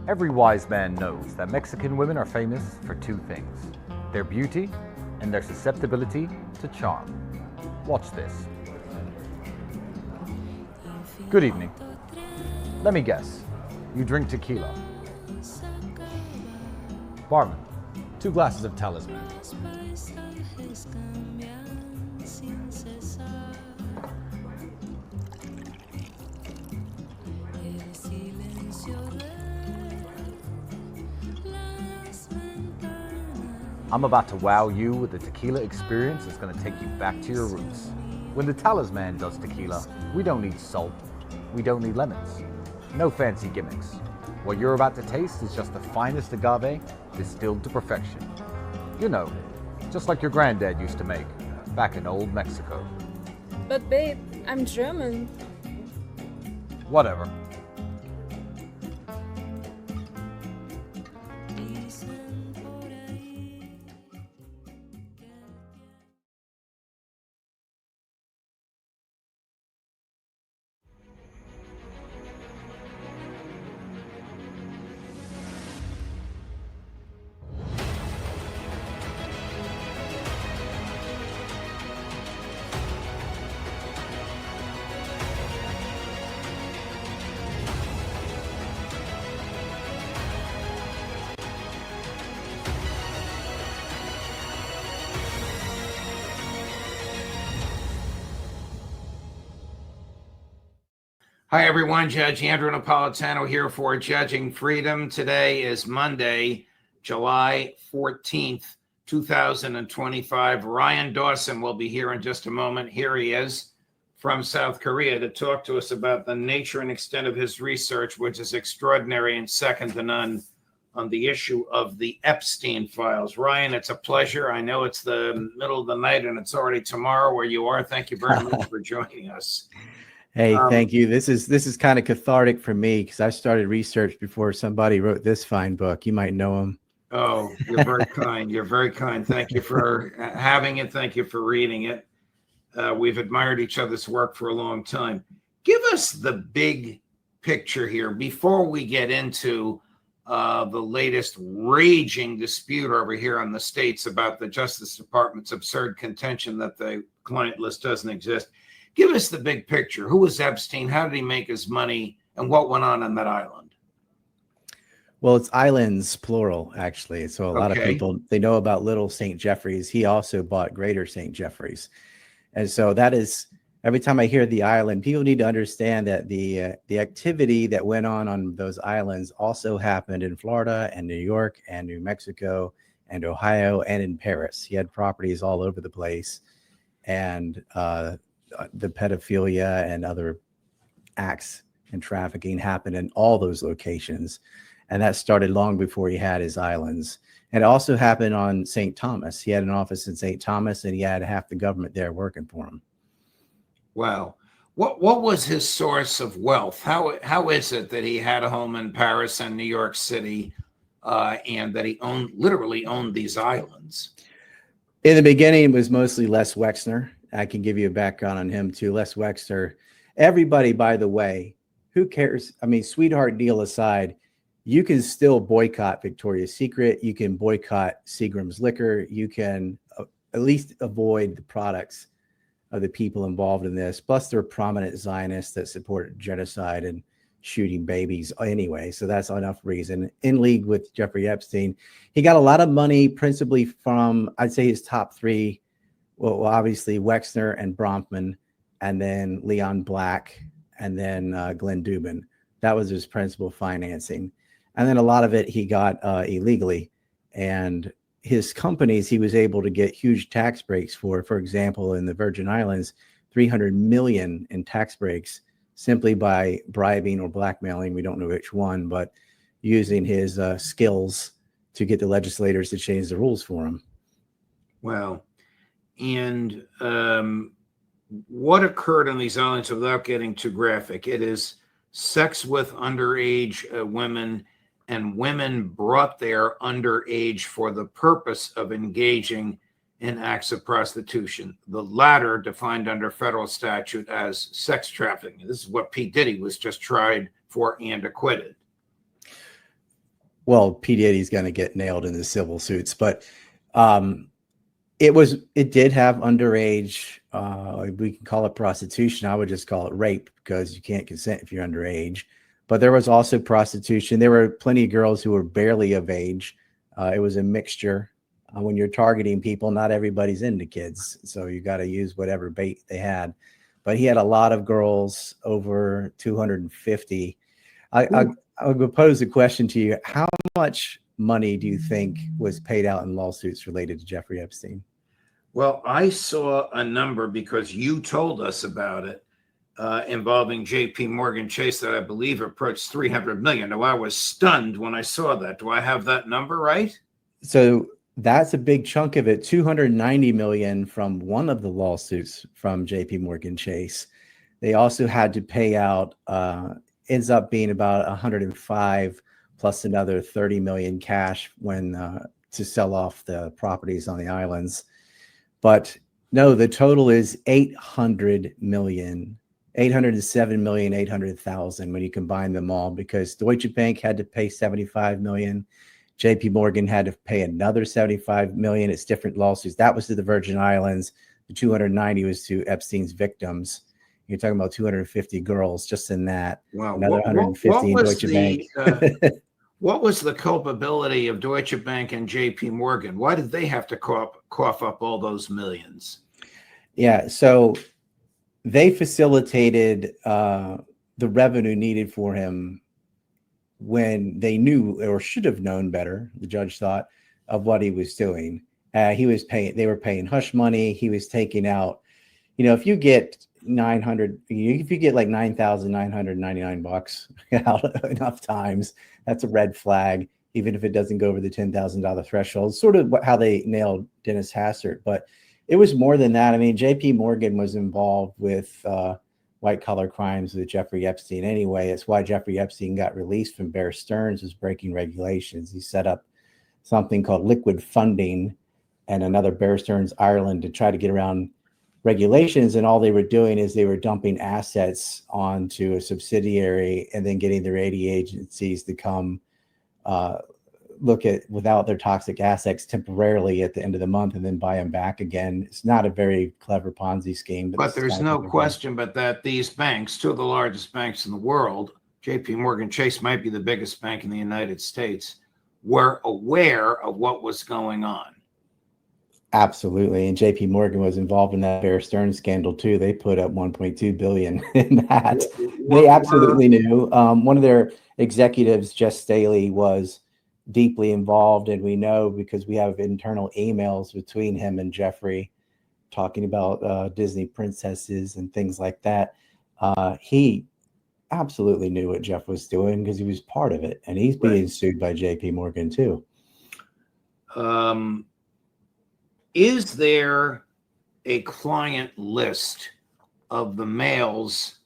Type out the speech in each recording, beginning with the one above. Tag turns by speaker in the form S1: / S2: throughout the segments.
S1: Every wise man knows that Mexican women are famous for two things: their beauty and their susceptibility to charm. Watch this. Good evening. Let me guess. You drink tequila. Barman, 2 glasses of talisman. I'm about to wow you with a tequila experience that's going to take you back to your roots. When the talisman does tequila, we don't need salt, we don't need lemons. No fancy gimmicks. What you're about to taste is just the finest agave distilled to perfection. You know, just like your granddad used to make back in old Mexico.
S2: But babe, I'm German.
S1: Whatever.
S3: Hi, everyone. Judge Andrew Napolitano here for Judging Freedom. Today is Monday, July 14th, 2025. Ryan Dawson will be here in just a moment. Here he is from South Korea to talk to us about the nature and extent of his research, which is extraordinary and second to none on the issue of the Epstein files. Ryan, it's a pleasure. I know it's the middle of the night and it's already tomorrow where you are. Thank you very much for joining us.
S4: Hey, thank you. This is kind of cathartic for me because I started research before somebody wrote this fine book. You might know him.
S3: Oh, you're very kind. You're very kind. Thank you for having it. Thank you for reading it. We've admired each other's work for a long time. Give us the big picture here before we get into the latest raging dispute over here in the States about the Justice Department's absurd contention that the client list doesn't exist. Give us the big picture. Who was Epstein? How did he make his money? And what went on that island?
S4: Well, it's islands, plural, actually. So a lot of people, they know about Little St. Jeffries. He also bought Greater St. Jeffries. And so that is, every time I hear the island, people need to understand that the activity that went on those islands also happened in Florida and New York and New Mexico and Ohio and in Paris. He had properties all over the place. And the pedophilia and other acts and trafficking happened in all those locations. And that started long before he had his islands. And it also happened on St. Thomas. He had an office in St. Thomas and he had half the government there working for him.
S3: Wow. What was his source of wealth? How is it that he had a home in Paris and New York City and that he literally owned these islands?
S4: In the beginning, it was mostly Les Wexner. I can give you a background on him too. Les Wexner. Everybody, by the way, who cares? I mean, sweetheart deal aside, you can still boycott Victoria's Secret. You can boycott Seagram's Liquor. You can at least avoid the products of the people involved in this. Plus, they're prominent Zionists that support genocide and shooting babies anyway. So that's enough reason. In league with Jeffrey Epstein. He got a lot of money principally from, I'd say, his top three. Well, obviously Wexner and Bronfman, and then Leon Black, and then Glenn Dubin. That was his principal financing. And then a lot of it he got illegally. And his companies, he was able to get huge tax breaks for example, in the Virgin Islands, 300 million in tax breaks simply by bribing or blackmailing, we don't know which one, but using his skills to get the legislators to change the rules for him.
S3: Wow. And what occurred on these islands, without getting too graphic, it is sex with underage women, and women brought there underage for the purpose of engaging in acts of prostitution, the latter defined under federal statute as sex trafficking. This is what P. Diddy was just tried for and acquitted.
S4: Well, P. Diddy's going to get nailed in the civil suits, but it did have underage, we can call it prostitution. I would just call it rape because you can't consent if you're underage. But there was also prostitution. There were plenty of girls who were barely of age. It was a mixture. When you're targeting people, not everybody's into kids, so you got to use whatever bait they had. But he had a lot of girls, over 250. I would pose a question to you. How much money do you think was paid out in lawsuits related to Jeffrey Epstein?
S3: Well, I saw a number because you told us about it, involving J.P. Morgan Chase, that I believe approached 300 million. Now, I was stunned when I saw that. Do I have that number right?
S4: So that's a big chunk of it. 290 million from one of the lawsuits from J.P. Morgan Chase. They also had to pay out, ends up being about 105 plus another 30 million cash when to sell off the properties on the islands. But no, the total is 807 million, 800,000 when you combine them all, because Deutsche Bank had to pay 75 million. JP Morgan had to pay another 75 million. It's different lawsuits. That was to the Virgin Islands. The 290 was to Epstein's victims. You're talking about 250 girls just in that.
S3: Wow.
S4: Another 150 in Deutsche Bank.
S3: What was the culpability of Deutsche Bank and JP Morgan? Why did they have to cough up all those millions?
S4: Yeah, so they facilitated the revenue needed for him when they knew, or should have known better, the judge thought, of what he was doing. They were paying hush money. He was taking out, if you get if you get like $9,999 out enough times, that's a red flag, even if it doesn't go over the $10,000 threshold. Sort of how they nailed Dennis Hassert. But it was more than that. I mean, JP Morgan was involved with white collar crimes with Jeffrey Epstein anyway. It's why Jeffrey Epstein got released from Bear Stearns, was breaking regulations. He set up something called liquid funding and another Bear Stearns Ireland to try to get around regulations. And all they were doing is they were dumping assets onto a subsidiary and then getting the rating agencies to come look at without their toxic assets temporarily at the end of the month and then buy them back again. It's not a very clever Ponzi scheme.
S3: But there's no question but that these banks, two of the largest banks in the world, JP Morgan Chase might be the biggest bank in the United States, were aware of what was going on.
S4: Absolutely. And JP Morgan was involved in that Bear Stearns scandal too. They put up 1.2 billion in that. They absolutely knew. One of their executives, Jess Staley, was deeply involved, and we know because we have internal emails between him and Jeffrey talking about Disney princesses and things like that. He absolutely knew what Jeff was doing because he was part of it, and he's being sued by JP Morgan too.
S3: Is there a client list of the males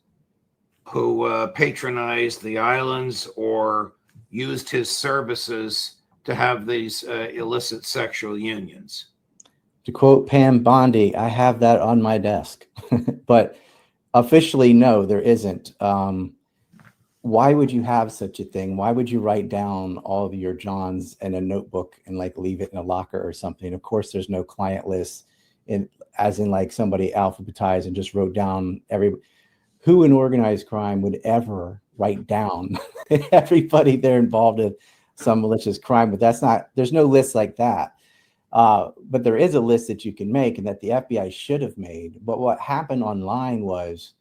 S3: who patronized the islands or used his services to have these illicit sexual unions?
S4: To quote Pam Bondi, I have that on my desk. But officially, no, there isn't. Why would you have such a thing? Why would you write down all of your Johns in a notebook and like leave it in a locker or something? Of course, there's no client list, as in like somebody alphabetized and just wrote down who in organized crime would ever write down everybody they're involved in some malicious crime. But there's no list like that. But there is a list that you can make and that the FBI should have made. But what happened online was,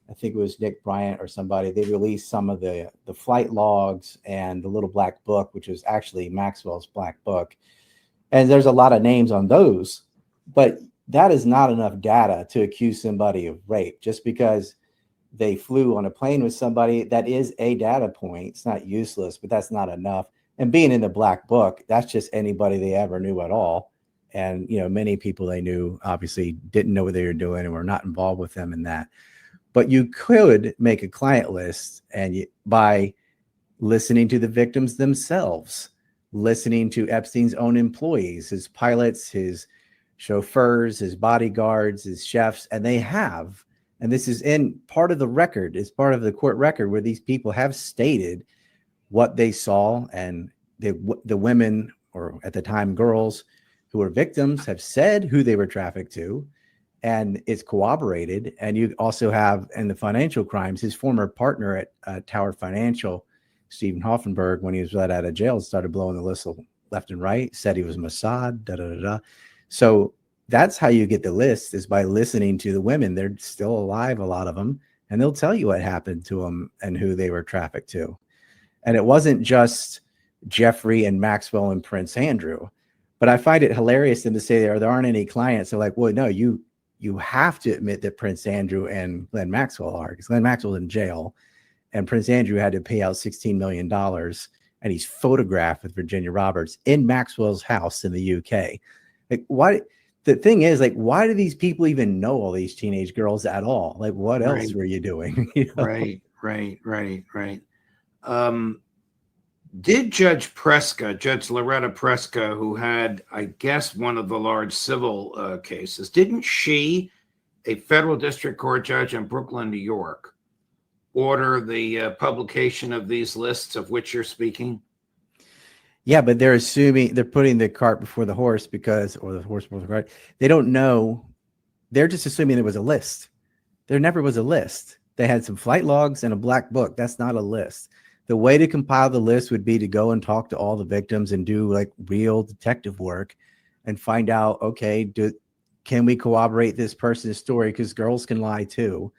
S4: I think it was Nick Bryant or somebody, they released some of the flight logs and the little black book, which is actually Maxwell's black book. And there's a lot of names on those, but that is not enough data to accuse somebody of rape. Just because they flew on a plane with somebody, that is a data point. It's not useless, but that's not enough. And being in the black book, that's just anybody they ever knew at all. And, many people they knew obviously didn't know what they were doing and were not involved with them in that. But you could make a client list by listening to the victims themselves, listening to Epstein's own employees, his pilots, his chauffeurs, his bodyguards, his chefs, and they have, and this is in part of the record, it's part of the court record where these people have stated what they saw, and the women, or at the time girls, who were victims have said who they were trafficked to, and it's corroborated. And you also have in the financial crimes, his former partner at Tower Financial, Stephen Hoffenberg, when he was let out of jail, started blowing the whistle left and right, said he was Mossad, da da da da. So that's how you get the list, is by listening to the women. They're still alive, a lot of them, and they'll tell you what happened to them and who they were trafficked to. And it wasn't just Jeffrey and Maxwell and Prince Andrew, but I find it hilarious them to say there aren't any clients. They're like, well, no, you have to admit that Prince Andrew and Glenn Maxwell are, because Glenn Maxwell's in jail and Prince Andrew had to pay out $16 million, and he's photographed with Virginia Roberts in Maxwell's house in the UK. Like, why? The thing is, like, why do these people even know all these teenage girls at all? Like, what else were you doing? You know?
S3: Right. Did Judge Loretta Preska, who had, I guess, one of the large civil cases, didn't she, a federal district court judge in Brooklyn, New York, order the publication of these lists of which you're speaking?
S4: Yeah, but they're putting the cart before the horse, or the horse before the cart. They don't know. They're just assuming there was a list. There never was a list. They had some flight logs and a black book. That's not a list. The way to compile the list would be to go and talk to all the victims and do like real detective work and find out, okay, can we corroborate this person's story? Because girls can lie too.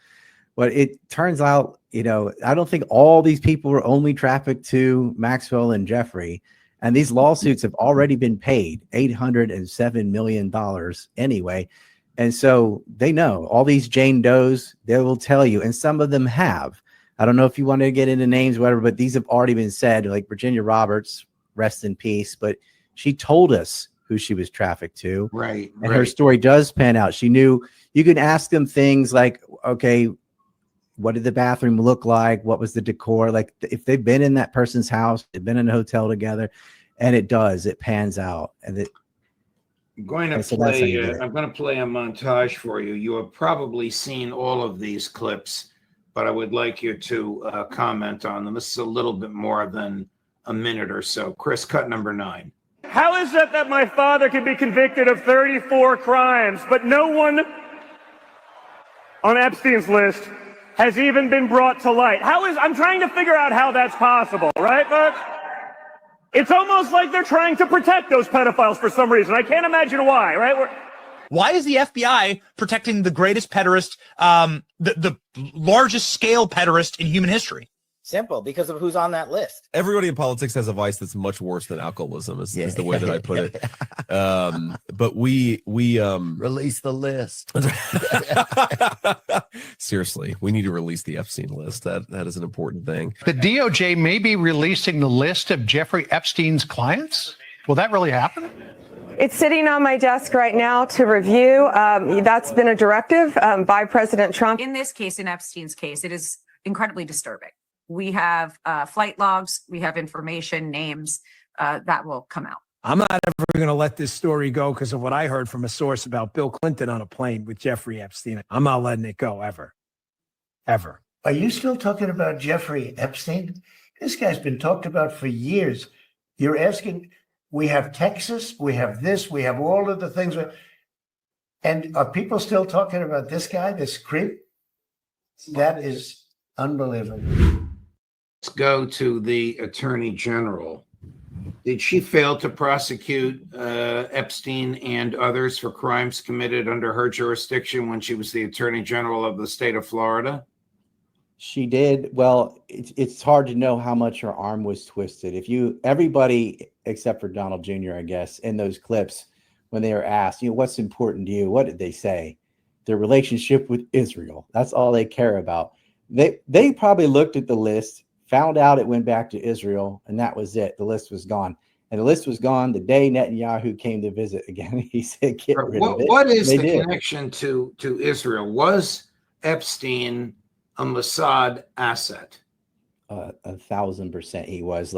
S4: But it turns out, I don't think all these people were only trafficked to Maxwell and Jeffrey. And these lawsuits have already been paid $807 million anyway. And so they know all these Jane Does, they will tell you, and some of them have. I don't know if you want to get into names, whatever, but these have already been said, like Virginia Roberts, rest in peace. But she told us who she was trafficked to.
S3: Right.
S4: And her story does pan out. She knew. You can ask them things like, okay, what did the bathroom look like? What was the decor? Like, if they've been in that person's house, they've been in a hotel together, and it pans out. And
S3: I'm going to play a montage for you. You have probably seen all of these clips, but I would like you to comment on them. This is a little bit more than a minute or so. Chris, cut number 9.
S5: How is it that my father can be convicted of 34 crimes, but no one on Epstein's list has even been brought to light? I'm trying to figure out how that's possible, right, folks? It's almost like they're trying to protect those pedophiles for some reason. I can't imagine why, right?
S6: Why is the FBI protecting the greatest pederast, the largest scale pederast in human history?
S7: Simple, because of who's on that list.
S8: Everybody in politics has a vice that's much worse than alcoholism, is the way that I put it. But we
S9: release the list.
S8: Seriously, we need to release the Epstein list. That is an important thing.
S10: The DOJ may be releasing the list of Jeffrey Epstein's clients. Will that really happen?
S11: It's sitting on my desk right now to review. That's been a directive by President Trump.
S12: In this case, in Epstein's case, it is incredibly disturbing. We have flight logs, we have information, names that will come out.
S13: I'm not ever going to let this story go because of what I heard from a source about Bill Clinton on a plane with Jeffrey Epstein. I'm not letting it go ever. Ever.
S9: Are you still talking about Jeffrey Epstein? This guy's been talked about for years. You're asking, we have Texas, we have this, we have all of the things. And are people still talking about this guy, this creep? That is unbelievable.
S3: Let's go to the Attorney General. Did she fail to prosecute Epstein and others for crimes committed under her jurisdiction when she was the Attorney General of the state of Florida?
S4: She did. Well, it's hard to know how much her arm was twisted. Everybody except for Donald Jr., I guess, in those clips, when they were asked, what's important to you? What did they say? Their relationship with Israel. That's all they care about. They probably looked at the list, found out it went back to Israel, and that was it. The list was gone. And the list was gone the day Netanyahu came to visit again. He said, get rid of it.
S3: What is the connection to Israel? Was Epstein a Mossad asset?
S4: 1,000% he was.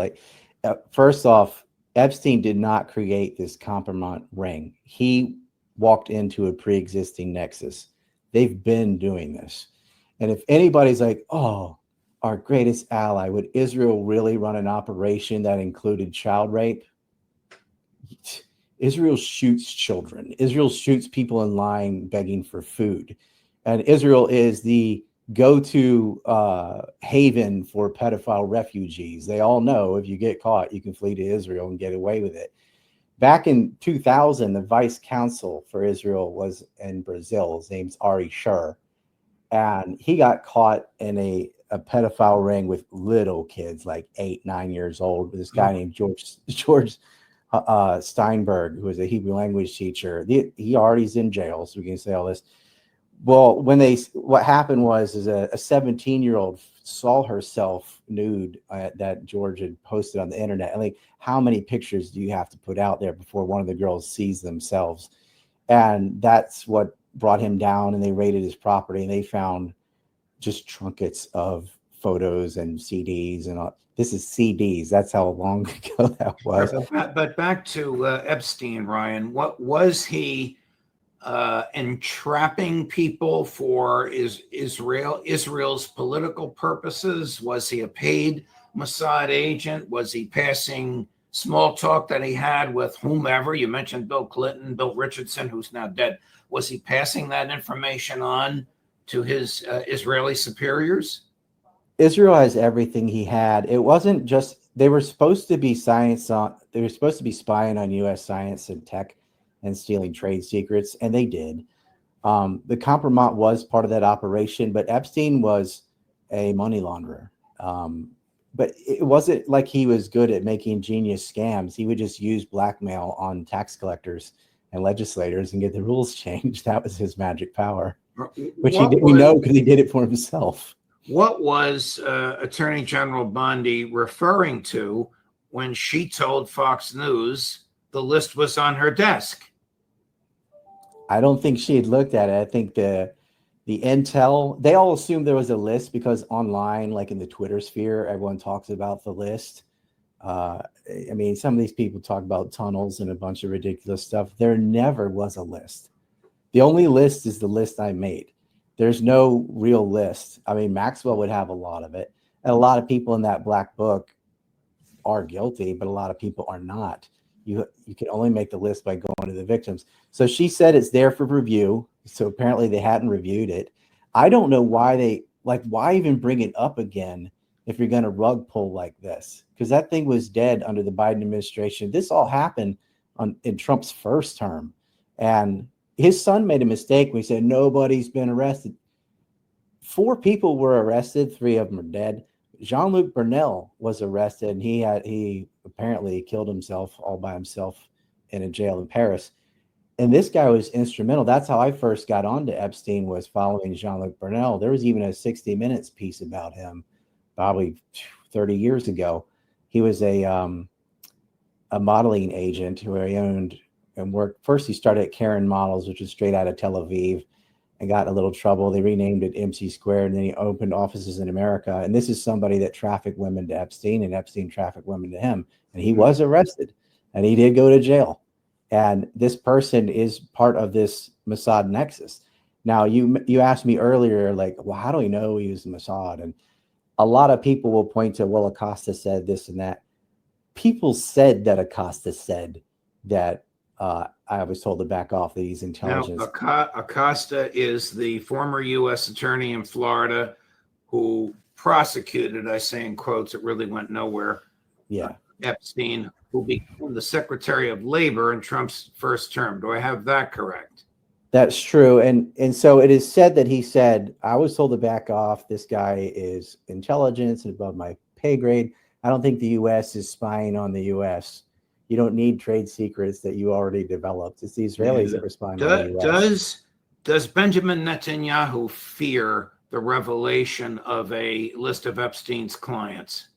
S4: First off, Epstein did not create this compromise ring. He walked into a pre-existing nexus. They've been doing this. And if anybody's like, oh, our greatest ally, would Israel really run an operation that included child rape? Israel shoots children. Israel shoots people in line begging for food. And Israel is the go-to haven for pedophile refugees. They all know if you get caught, you can flee to Israel and get away with it. Back in 2000, the vice consul for Israel was in Brazil. His name's Ari Shur. And he got caught in a pedophile ring with little kids, like 8, 9 years old, with this guy named George Steinberg, who was a Hebrew language teacher. He already's in jail, so we can say all this. Well, what happened was a 17-year-old saw herself nude that George had posted on the internet. And like, how many pictures do you have to put out there before one of the girls sees themselves? And that's what brought him down, and they raided his property, and they found just trunkets of photos and CDs and all. This is CDs. That's how long ago that was.
S3: But back to Epstein, Ryan. What was he entrapping people for? Israel's political purposes? Was he a paid Mossad agent? Was he passing small talk that he had with whomever? You mentioned Bill Clinton, Bill Richardson, who's now dead. Was he passing that information on to his Israeli superiors?
S4: Israel has everything he had. It wasn't just, they were supposed to be spying on U.S. science and tech and stealing trade secrets, and they did. The Compromat was part of that operation, but Epstein was a money launderer. But it wasn't like he was good at making genius scams. He would just use blackmail on tax collectors and legislators and get the rules changed. That was his magic power, which we know because he did it for himself.
S3: What was Attorney General Bondi referring to when she told Fox News the list was on her desk?
S4: I don't think she had looked at it. I think the intel, they all assumed there was a list because online, like in the Twitter sphere, everyone talks about the list. I mean, some of these people talk about tunnels and a bunch of ridiculous stuff. There never was a list. The only list is the list I made. There's no real list. I mean, Maxwell would have a lot of it. And a lot of people in that black book are guilty, but a lot of people are not. You can only make the list by going to the victims. So she said it's there for review. So apparently they hadn't reviewed it. I don't know why why even bring it up again if you're going to rug pull like this? Because that thing was dead under the Biden administration. This all happened in Trump's first term. And his son made a mistake when he said nobody's been arrested. 4 people were arrested. 3 of them are dead. Jean-Luc Brunel was arrested, and he apparently killed himself all by himself in a jail in Paris. And this guy was instrumental. That's how I first got onto Epstein, was following Jean-Luc Brunel. There was even a 60 Minutes piece about him probably 30 years ago. He was a modeling agent who he owned and worked. First, he started at Karen Models, which was straight out of Tel Aviv, and got in a little trouble. They renamed it MC Squared, and then he opened offices in America. And this is somebody that trafficked women to Epstein, and Epstein trafficked women to him. And he was arrested, and he did go to jail. And this person is part of this Mossad nexus. Now, you asked me earlier, like, well, how do we know he was Mossad? And a lot of people will point to, well, Acosta said this and that. People said that Acosta said that I was told to back off that he's intelligence.
S3: Now, Acosta is the former U.S. attorney in Florida who prosecuted, I say in quotes, it really went nowhere.
S4: Yeah.
S3: Epstein, who became the Secretary of Labor in Trump's first term. Do I have that correct?
S4: That's true. And so it is said that he said, I was told to back off. This guy is intelligence and above my pay grade. I don't think the U.S. is spying on the U.S. You don't need trade secrets that you already developed. It's the Israelis that are spying on the U.S.
S3: Does Benjamin Netanyahu fear the revelation of a list of Epstein's clients?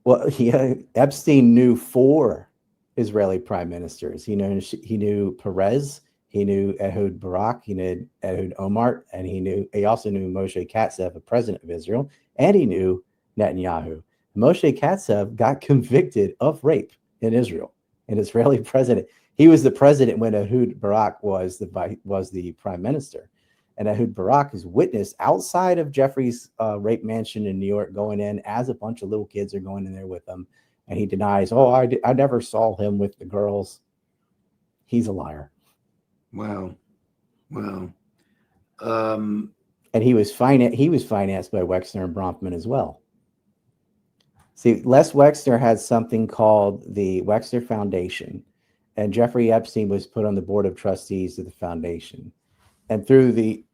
S4: Well, yeah, Epstein knew 4 Israeli prime ministers. He knew Perez, he knew Ehud Barak, he knew Ehud Omar, and he also knew Moshe Katsav, the president of Israel, and he knew Netanyahu. Moshe Katsav got convicted of rape in Israel, an Israeli president. He was the president when Ehud Barak was the prime minister. And Ehud Barak is witnessed outside of Jeffrey's rape mansion in New York, going in as a bunch of little kids are going in there with him. And he denies, I never saw him with the girls. He's a liar.
S3: Wow. Wow.
S4: And he was financed by Wexner and Bronfman as well. See, Les Wexner had something called the Wexner Foundation, and Jeffrey Epstein was put on the board of trustees of the foundation. And through the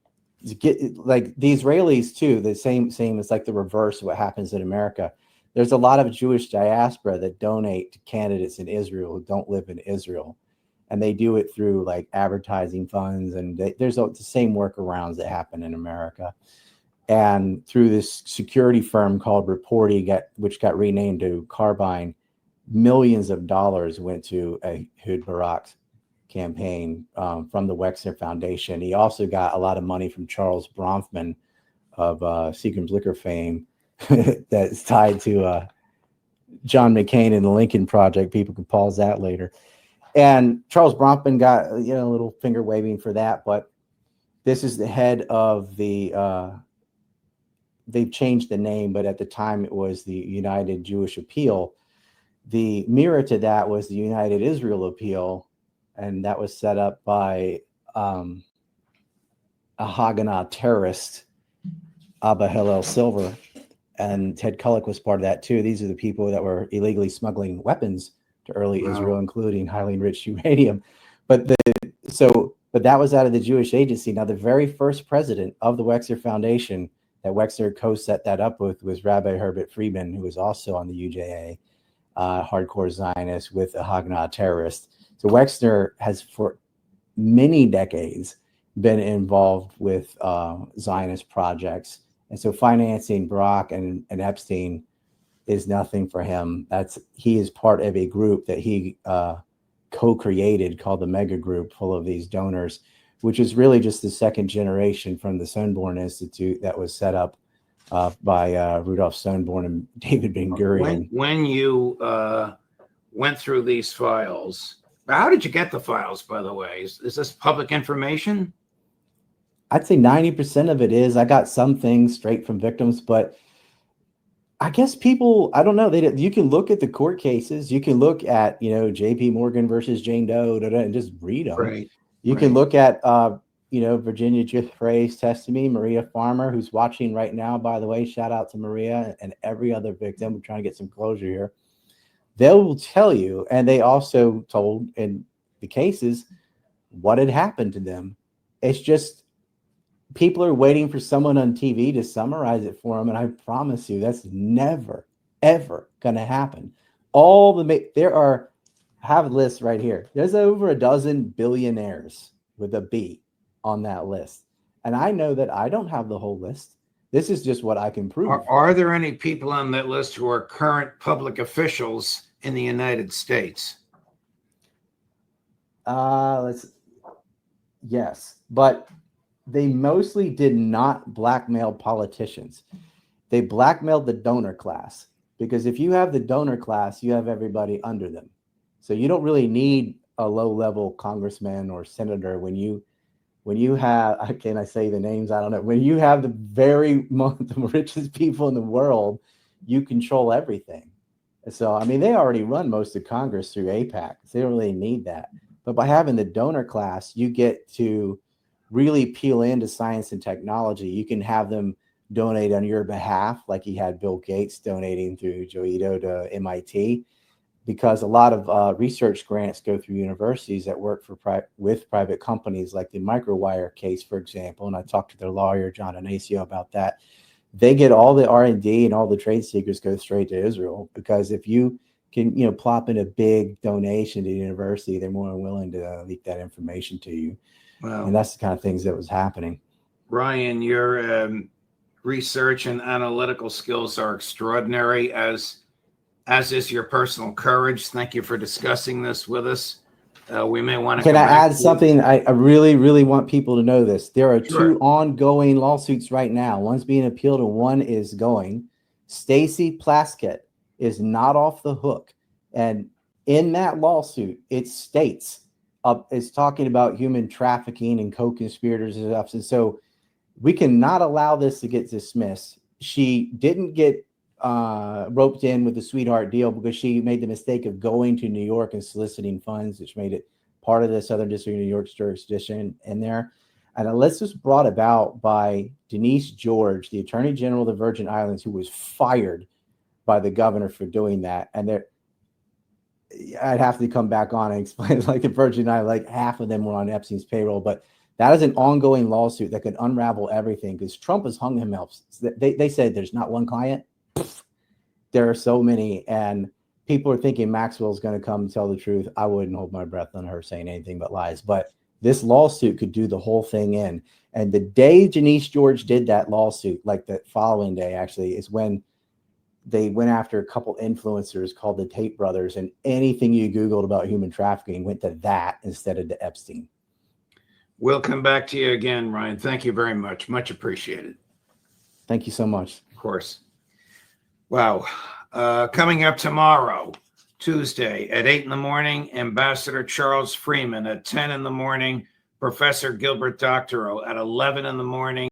S4: Israelis too, the same it's like the reverse of what happens in America. There's a lot of Jewish diaspora that donate to candidates in Israel who don't live in Israel. And they do it through like advertising funds, and there's the same workarounds that happen in America. And through this security firm called Reporty, which got renamed to Carbine, millions of dollars went to Ehud Barak's campaign from the Wexner Foundation. He also got a lot of money from Charles Bronfman of Seagram's Liquor fame that's tied to John McCain and the Lincoln Project. People can pause that later. And Charles Bronfman got a little finger waving for that, but this is the head of the. They've changed the name, but at the time it was the United Jewish Appeal. The mirror to that was the United Israel Appeal, and that was set up by a Haganah terrorist, Abba Hillel Silver, and Ted Kulik was part of that too. These are the people that were illegally smuggling weapons to early Israel, including highly enriched uranium. But that was out of the Jewish Agency. Now, the very first president of the Wexner Foundation that Wexner co-set that up with was Rabbi Herbert Friedman, who was also on the UJA, hardcore Zionist with a Haganah terrorist. So Wexner has for many decades been involved with Zionist projects. And so financing Barak and Epstein is nothing for him. He is part of a group that he co-created called the Mega Group, full of these donors, which is really just the second generation from the Sonborn Institute that was set up by Rudolph Sonborn and David Ben-Gurion.
S3: When you went through these files, how did you get the files, by the way? Is this public information?
S4: I'd say 90% of it is. I got some things straight from victims, but I guess people, I don't know. You can look at the court cases. You can look at, J.P. Morgan versus Jane Doe, and just read them.
S3: Right.
S4: You can look at, Virginia Giuffre's testimony, Maria Farmer, who's watching right now, by the way. Shout out to Maria and every other victim. We're trying to get some closure here. They will tell you, and they also told in the cases what had happened to them. It's just people are waiting for someone on TV to summarize it for them, and I promise you that's never, ever going to happen. Have a list right here. There's over a dozen billionaires with a B on that list. And I know that I don't have the whole list. This is just what I can prove.
S3: Are there any people on that list who are current public officials in the United States?
S4: Yes, but they mostly did not blackmail politicians. They blackmailed the donor class, because if you have the donor class, you have everybody under them. So you don't really need a low-level congressman or senator when you have, can I say the names? I don't know. When you have the richest people in the world, you control everything. So, they already run most of Congress through AIPAC. So they don't really need that. But by having the donor class, you get to really peel into science and technology. You can have them donate on your behalf, like he had Bill Gates donating through Joedo to MIT. Because a lot of research grants go through universities that work with private companies, like the Microwire case, for example. And I talked to their lawyer, John Anasio, about that. They get all the R&D and all the trade secrets go straight to Israel, because if you can, plop in a big donation to the university, they're more than willing to leak that information to you. Wow. And that's the kind of things that was happening.
S3: Ryan, your research and analytical skills are extraordinary, as is your personal courage. Thank you for discussing this with us. We may want to.
S4: Can I add something? I really, really want people to know this. There are two ongoing lawsuits right now. One's being appealed and one is going. Stacy Plaskett is not off the hook. And in that lawsuit, it states is talking about human trafficking and co-conspirators and stuff. And so we cannot allow this to get dismissed. She didn't get roped in with the sweetheart deal because she made the mistake of going to New York and soliciting funds, which made it part of the Southern District of New York's jurisdiction in there. And this was brought about by Denise George, the Attorney General of the Virgin Islands, who was fired by the governor for doing that. And I'd have to come back on and explain, like the Virgin Islands, like half of them were on Epstein's payroll, but that is an ongoing lawsuit that could unravel everything because Trump has hung him up. They said there's not one client. There are so many, and people are thinking Maxwell's going to come and tell the truth. I wouldn't hold my breath on her saying anything but lies, but this lawsuit could do the whole thing in. And the day Denise George did that lawsuit, like the following day, actually, is when they went after a couple influencers called the Tate brothers, and anything you Googled about human trafficking went to that instead of to Epstein.
S3: We'll come back to you again, Ryan. Thank you very much. Much appreciated.
S4: Thank you so much.
S3: Of course. Wow. Coming up tomorrow, Tuesday at 8 in the morning, Ambassador Charles Freeman. At 10 in the morning, Professor Gilbert Doctorow. At 11 in the morning,